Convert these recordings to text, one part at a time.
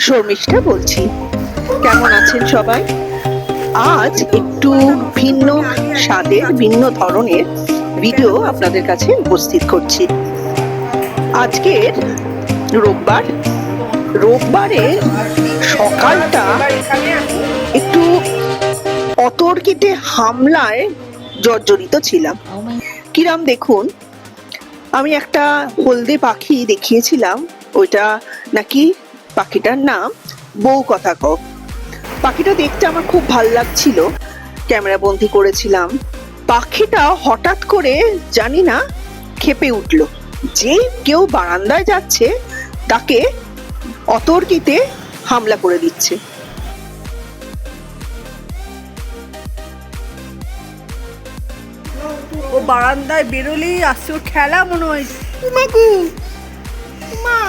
শর্মিষ্ঠা বলছি। কেমন আছেন সবাই? আজ একটু ভিন্ন স্বাদের, ভিন্ন ধরনের ভিডিও আপনাদের কাছে উপস্থিত করছি। আজকের রোববার, রোববারের সকালটা একটু অতর্কিতে হামলায় জর্জরিত ছিলাম। কিরাম দেখুন, আমি একটা হলদে পাখি দেখিয়েছিলাম, ওইটা নাকি পাখিটার নাম বউ কথা কও। পাখিটা দেখতে আমার খুব ভাল লাগছিল, ক্যামেরা বন্দি করেছিলাম। পাখিটা হঠাৎ করে জানি না ক্ষেপে উঠলো, যে কেউ বারান্দায় যাচ্ছে তাকে অতর্কিতে হামলা করে দিচ্ছে। ও বারান্দায় বেরোলেই আসছে, ওর খেলা মনে হয়। মাগু মা,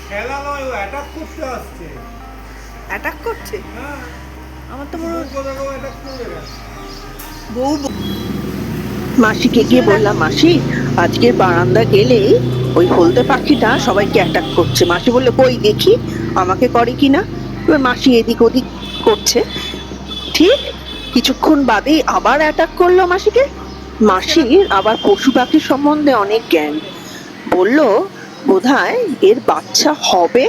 খেলা নয়, ও অ্যাটাক করতে আসছে। অ্যাটাক করছে? হ্যাঁ, আমার তো মনে হয় কোথাও অ্যাটাক করবে না। বউ। মাসিকে গিয়ে বললাম, মাসি আজকে বারান্দা গেলেই ওই হলদে পাখিটা সবাইকে অ্যাটাক করছে। মাসি বললো, কই দেখি আমাকে করে কিনা। এবার মাসি এদিক ওদিক করছে, ঠিক কিছুক্ষণ বাদেই আবার অ্যাটাক করলো মাসিকে। মাসির আবার পশু পাখি সম্বন্ধে অনেক জ্ঞান। বলল বোধহয় এর বাচ্চা হবে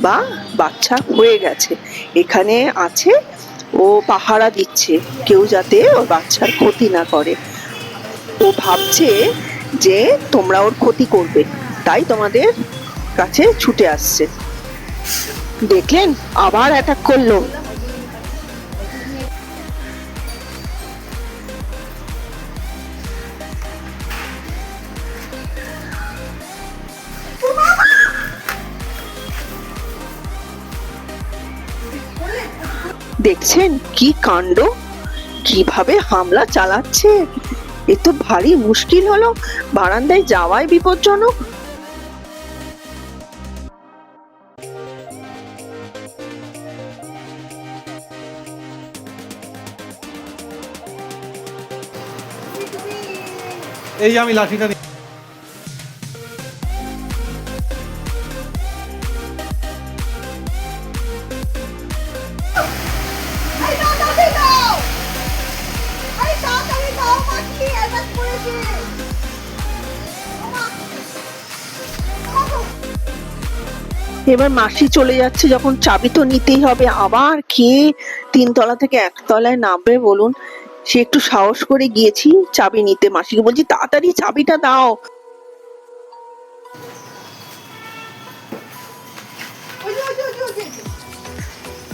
বা বাচ্চা হয়ে গেছে, এখানে আছে, ও পাহারা দিচ্ছে কেউ যাতে ওর বাচ্চার ক্ষতি না করে। ও ভাবছে যে তোমরা ওর ক্ষতি করবে, তাই তোমাদের কাছে ছুটে আসছে। দেখলেন আবার অ্যাটাক করলো। দেখছেন কি কাণ্ড, কিভাবে হামলা চালাচ্ছে। এ তো ভারী মুশকিল হলো, বারান্দায় যাওয়াই বিপজ্জনক। এই যে আমি লাঠিটা নিয়ে এবার মাসি চলে যাচ্ছে যখন, চাবি তো নিতেই হবে। আবার কে 3 তলা থেকে 1 তলায় নামবে বলুন? সে একটু সাহস করে গিয়েছি চাবি নিতে, মাসিকে বলছি তাড়াতাড়ি চাবিটা দাও।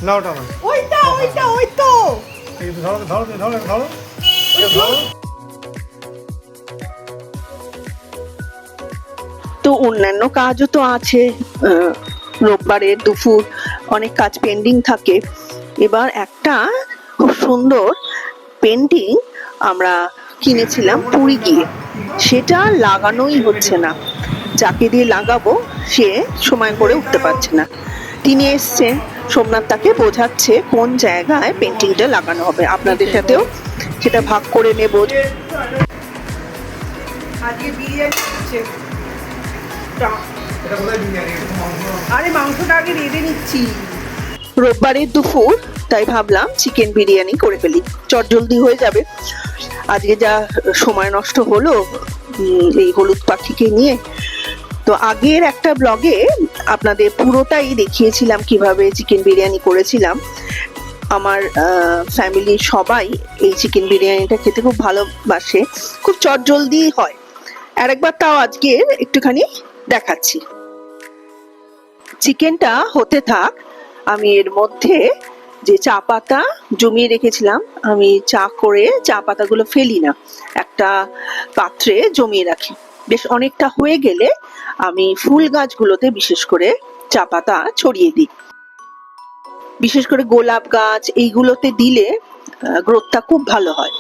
না, ওটা না, ওইটা ওইটা ওই তো। এই ধরো ধরো ধরো ধরো ধরো। তো অন্যান্য কাজও তো আছে, রোববারের দুপুর অনেক কাজ পেন্ডিং থাকে। এবার একটা খুব সুন্দর পেন্টিং আমরা কিনেছিলাম পুরী গিয়ে, সেটা লাগানোই হচ্ছে না। যাকে দিয়ে লাগাবো সে সময় করে উঠতে পারছে না। তিনি এসছেন, সোমনাথ তাকে বোঝাচ্ছে কোন জায়গায় পেন্টিংটা লাগানো হবে। আপনাদের সাথেও সেটা ভাগ করে নেব। আজকে বিরিয়ানি হচ্ছে, আরে মাংসটা আগে রেঁধে নিচ্ছি। রোববারের দুপুর, তাই ভাবলাম চিকেন বিরিয়ানি করে ফেলি, চটজলদি হয়ে যাবে। আজকে যা সময় নষ্ট হলো এই হলুদ পাখিকে নিয়ে। তো আগের একটা ব্লগে আপনাদের পুরোটাই দেখিয়েছিলাম কিভাবে চিকেন বিরিয়ানি করেছিলাম। আমার ফ্যামিলির সবাই এই চিকেন বিরিয়ানিটা খেতে খুব ভালোবাসে, খুব চটজলদি হয়। আরেকবার তাও আজকে একটুখানি দেখাচ্ছি। চিকেনটা হতে থাক, আমি এর মধ্যে যে চা পাতা জমিয়ে রেখেছিলাম, আমি চা করে চা পাতাগুলো ফেলি না, একটা পাত্রে জমিয়ে রাখি। বেশ অনেকটা হয়ে গেলে আমি ফুল গাছগুলোতে বিশেষ করে চা পাতা ছড়িয়ে দিই। বিশেষ করে গোলাপ গাছ এইগুলোতে দিলে গ্রোথটা খুব ভালো হয়।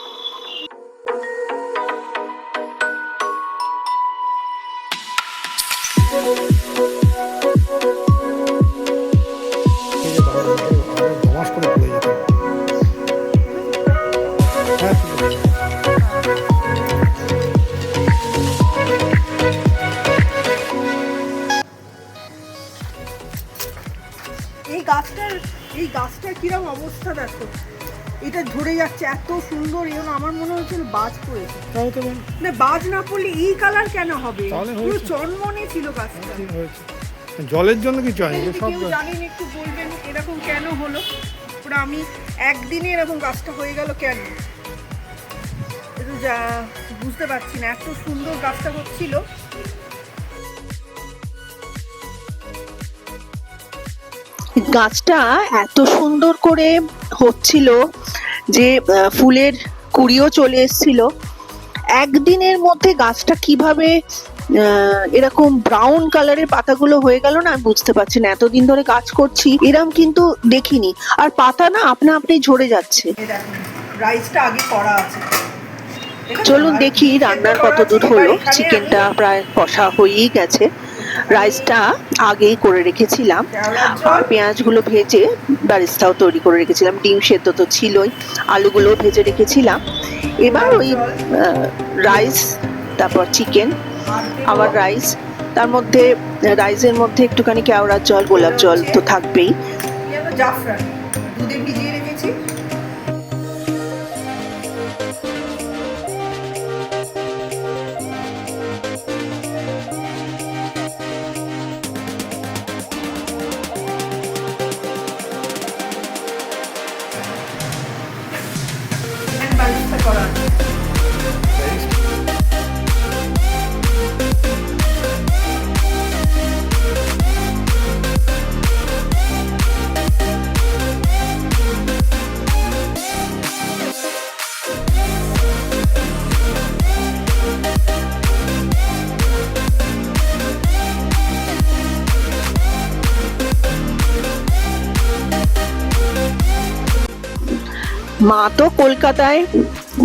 এই গাছটার কিরম অবস্থা দেখো, এটা ধরে যাচ্ছে এত সুন্দর। এবং আমার মনে হচ্ছে বাজ পড়েছে। তাহলে তো না বাজ না পড়লে এই কালার কেন হবে? তাহলে পুরো হয়েছে। চনমনে ছিল গাছটা। ঠিক হয়েছে। জলের জন্য কিছু হয়নি, যদি সব কেউ জানেন একটু বলবেন এরকম কেন হলো। পুরো আমি একদিনে এরকম গাছটা হয়ে গেল কেন, একটু যা বুঝতে পারছি না। এত সুন্দর গাছটা হচ্ছিল। গাছটা এত সুন্দর করে হচ্ছিল যে ফুলের কুড়িও চলে এসেছিল। একদিনের মধ্যে গাছটা কিভাবে এরকম ব্রাউন কালারের পাতাগুলো হয়ে গেল না, আমি বুঝতে পারছি না। এতদিন ধরে কাজ করছি এরম কিন্তু দেখিনি। আর পাতা না আপনা আপনি ঝরে যাচ্ছে। এই দেখুন রাইসটা আগে করা আছে। চলুন দেখি রান্নার কত দূর হলো। চিকেনটা প্রায় কষা হয়েই গেছে। রাইসটা আগেই করে রেখেছিলাম, আর পেঁয়াজগুলো ভেজে বারিস্তাও তৈরি করে রেখেছিলাম। ডিম সেদ্ধ তো ছিলই, আলুগুলো ভেজে রেখেছিলাম। এবার ওই রাইস, তারপর চিকেন, আবার রাইস, তার মধ্যে রাইসের মধ্যে একটুখানি কেওড়ার জল, গোলাপ জল তো থাকবেই। জাফরান দুধে ভিজিয়ে রেখেছি। বালিশটা করা আছে। মা তো কলকাতায়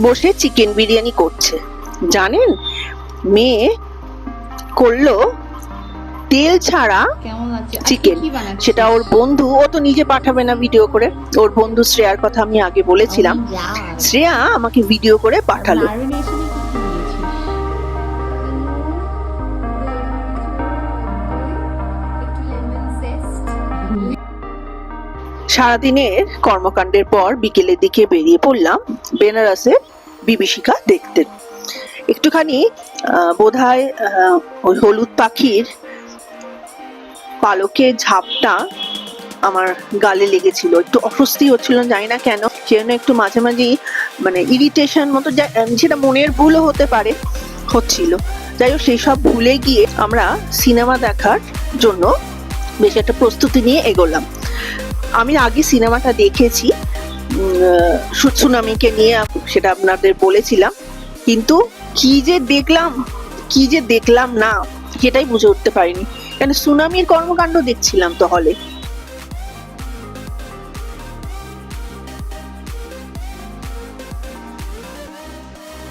বসে চিকেন বিরিয়ানি করছে, জানেন? মেয়ে করলো তেল ছাড়া চিকেন, সেটা ওর বন্ধু, ও তো নিজে পাঠাবে না ভিডিও করে, ওর বন্ধু শ্রেয়ার কথা আমি আগে বলেছিলাম। শ্রেয়া আমাকে ভিডিও করে পাঠালো। সারাদিনের কর্মকাণ্ডের পর বিকেলের দিকে বেরিয়ে পড়লাম বেনারসে বিভীষিকা দেখতে। একটুখানি বোধহয় ওই হলুদ পাখির পালকের ঝাপটা আমার গালে লেগেছিল, একটু অস্বস্তি হচ্ছিল, জানি না কেন। সেজন্য একটু মাঝে মাঝেই মানে ইরিটেশন মতো, সেটা মনের ভুলও হতে পারে, হচ্ছিল। যাই হোক, সেই সব ভুলে গিয়ে আমরা সিনেমা দেখার জন্য বেশ একটা প্রস্তুতি নিয়ে এগোলাম। আমি আগে সিনেমাটা দেখেছি সুনামিকে নিয়ে, সেটা আপনাদের বলেছিলাম, কিন্তু কি যে দেখলাম না, সেটাই বুঝে উঠতে পারিনি। কেন সুনামির কর্মকাণ্ড দেখছিলাম তো হলে।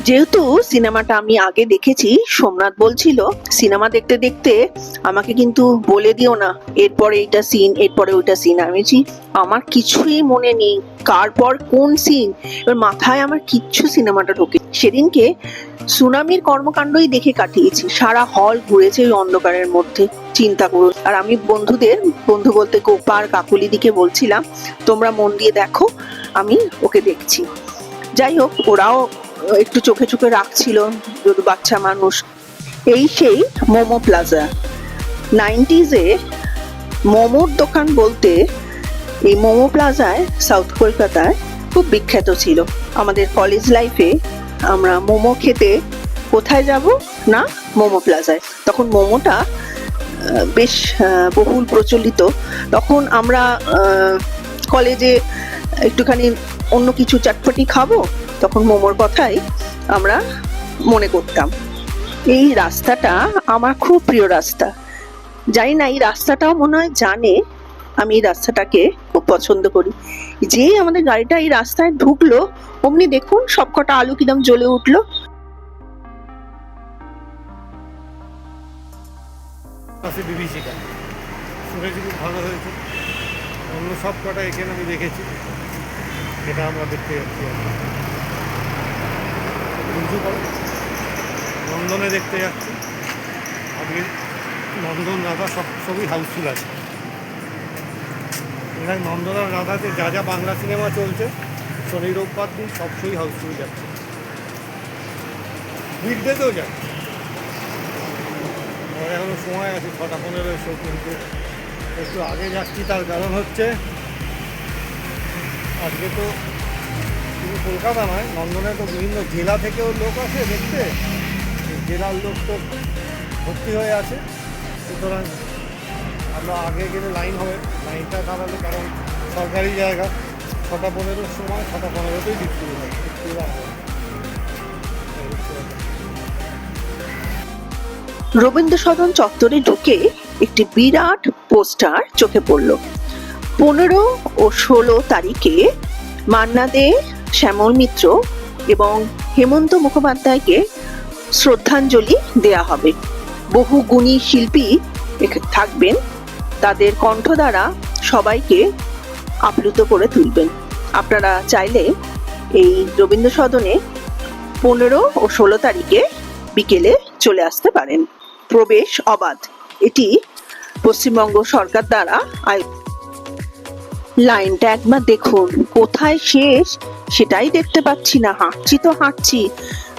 যেহেতু সিনেমাটা আমি আগে দেখেছি, সোমনাথ বলছিল সিনেমা দেখতে দেখতে আমাকে কিন্তু বলে দিও না এরপরে এইটা সিন, এরপরে ওইটা সিন। আমি আমার কিছুই মনে নেই কার পর কোন সিন, এবার মাথায় আমার কিচ্ছু সিনেমাটা ঢোকে। সেদিনকে সুনামির কর্মকাণ্ডই দেখে কাটিয়েছি, সারা হল ঘুরেছে ওই অন্ধকারের মধ্যে, চিন্তা করুন। আর আমি বন্ধু বলতে গোপা আর কাকুলিদিকে বলছিলাম তোমরা মন দিয়ে দেখো, আমি ওকে দেখছি। যাই হোক, ওরাও একটু চোখে চোখে রাখছিল, যদি বাচ্চা মানুষ। এই সেই মোমো প্লাজা। 90s-এ মোমোর দোকান বলতে এই মোমো প্লাজায় সাউথ কলকাতায় খুব বিখ্যাত ছিল। আমাদের কলেজ লাইফে আমরা মোমো খেতে কোথায় যাব না, মোমো প্লাজায়। তখন মোমোটা বেশ বহুল প্রচলিত। তখন আমরা কলেজে একটুখানি অন্য কিছু চটপটি খাবো, তখন মোমোর কথাই আমরা মনে করতাম। এই রাস্তাটা আমার খুব প্রিয় রাস্তা। জানি না এই রাস্তাটাও মনে হয় জানে আমি এই রাস্তাটাকে খুব পছন্দ করি। যেই আমাদের গাড়িটা এই রাস্তায় ঢুকলো, অমনি দেখুন সবকটা আলু কিরম জ্বলে উঠলো। বিভীষিকা শুনেছি খুব ভালো হয়েছে। অন্য সব কটা এখানে আমি দেখেছি, এটা আমরা দেখতে যাচ্ছি। নন্দনে দেখতে যাচ্ছি আজকে। নন্দন রাধা সবই হাউসফুল আছে। এখানে নন্দলাল রাধাতে যা যা বাংলা সিনেমা চলছে শনি রোববার দিন সব শোই হাউসফুল যাচ্ছে, উইকডেতেও যাচ্ছে। এখনো সময় আছে, 6:15 শো, কিন্তু একটু আগে যাচ্ছি তার কারণ হচ্ছে আজকে তো শুধু কলকাতা নয়, নন্দনে তো বিভিন্ন জেলা থেকেও লোক আসে দেখতে, জেলার লোক তো ভর্তি হয়ে আছে। সুতরাং আমরা আগে গেলে লাইন হবে, লাইনটা দাঁড়ালে, কারণ সরকারি জায়গা, 6:15 সময় 6:15তেই বিক্রি হয়, রবীন্দ্র সদন চত্বরে ঢুকে একটি বিরাট পোস্টার চোখে পড়ল। 15 ও 16 তারিখে মান্না দে, শ্যামল মিত্র এবং হেমন্ত মুখোপাধ্যায়কে শ্রদ্ধাঞ্জলি দেয়া হবে। বহু গুণী শিল্পী থাকবেন, তাদের কণ্ঠ দ্বারা সবাইকে আপ্লুত করে তুলবেন। আপনারা চাইলে এই রবীন্দ্র সদনে 15 ও 16 তারিখে বিকেলে চলে আসতে পারেন। প্রবেশ অবাধ, এটি পশ্চিমবঙ্গ সরকার দ্বারা লাইনটা একবার দেখুন, কোথায় শেষ সেটাই দেখতে পাচ্ছি না। হাঁটছি তো হাঁটছি,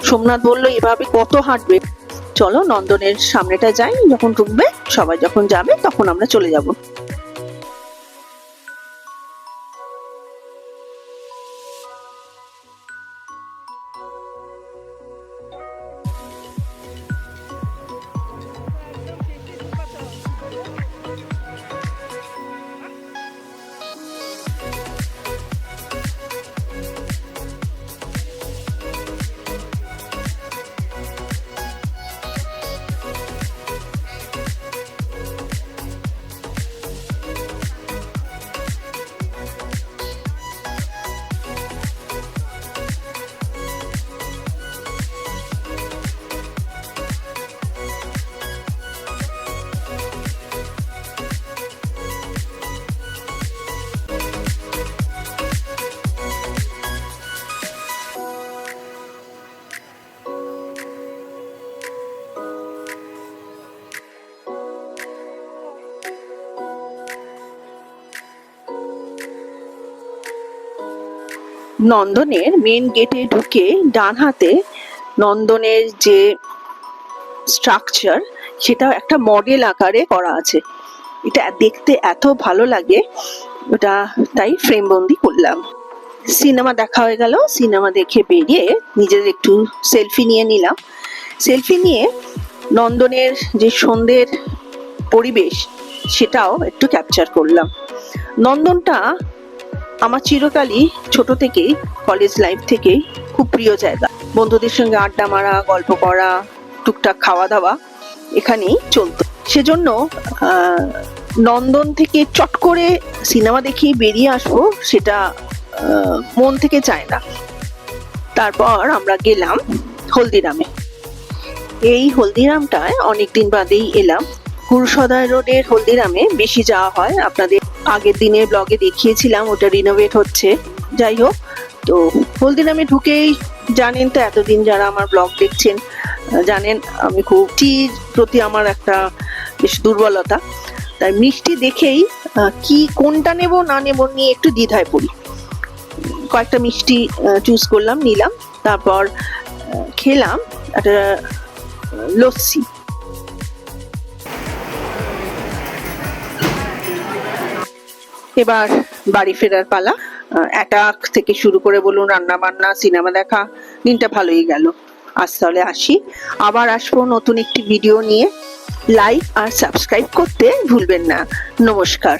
সোমনাথ বললো এভাবে কত হাঁটবে। চলো নন্দনের সামনেটা যাই, যখন ঢুকবে সবাই যখন যাবে তখন আমরা চলে যাব। নন্দনের মেন গেটে ঢুকে ডান হাতে নন্দনের যে স্ট্রাকচার, সেটা একটা মডেল আকারে করা আছে। এটা দেখতে এত ভালো লাগে, ওটা তাই ফ্রেম বন্দি করলাম। সিনেমা দেখা হয়ে গেল, সিনেমা দেখে বেরিয়ে নিজের একটু সেলফি নিয়ে নিলাম। সেলফি নিয়ে নন্দনের যে সন্ধ্যের পরিবেশ সেটাও একটু ক্যাপচার করলাম। নন্দনটা আমার চিরকালই ছোট থেকেই, কলেজ লাইফ থেকেই খুব প্রিয় জায়গা। বন্ধুদের সঙ্গে আড্ডা মারা, গল্প করা, টুকটাক খাওয়া দাওয়া এখানেই চলতো। সেজন্য নন্দন থেকে চট করে সিনেমা দেখে বেরিয়ে আসবো সেটা মন থেকে চায় না। তারপর আমরা গেলাম হলদিরামে। এই হলদিরামটায় অনেকদিন বাদেই এলাম। গুরুসদয় রোডের হলদিরামে বেশি যাওয়া হয়, আপনাদের আগের দিনের ব্লগে দেখিয়েছিলাম, ওটা রিনোভেট হচ্ছে। যাই হোক, তো হলদিরামে ঢুকেই জানেন তো, এতদিন যারা আমার ব্লগ দেখছেন জানেন আমি খুব মিষ্টির প্রতি আমার একটা বেশ দুর্বলতা। তাই মিষ্টি দেখেই কি কোনটা নেব না নেব নিয়ে একটু দ্বিধায় পড়ি। কয়েকটা মিষ্টি চুজ করলাম, নিলাম, তারপর খেলাম একটা লস্যি। এবার বাড়ি ফেরার পালা। অ্যাটাক থেকে শুরু করে বলুন, রান্না বান্না, সিনেমা দেখা, দিনটা ভালোই গেল। আজ তাহলে আসি, আবার আসবো নতুন একটি ভিডিও নিয়ে। লাইক আর সাবস্ক্রাইব করতে ভুলবেন না। নমস্কার।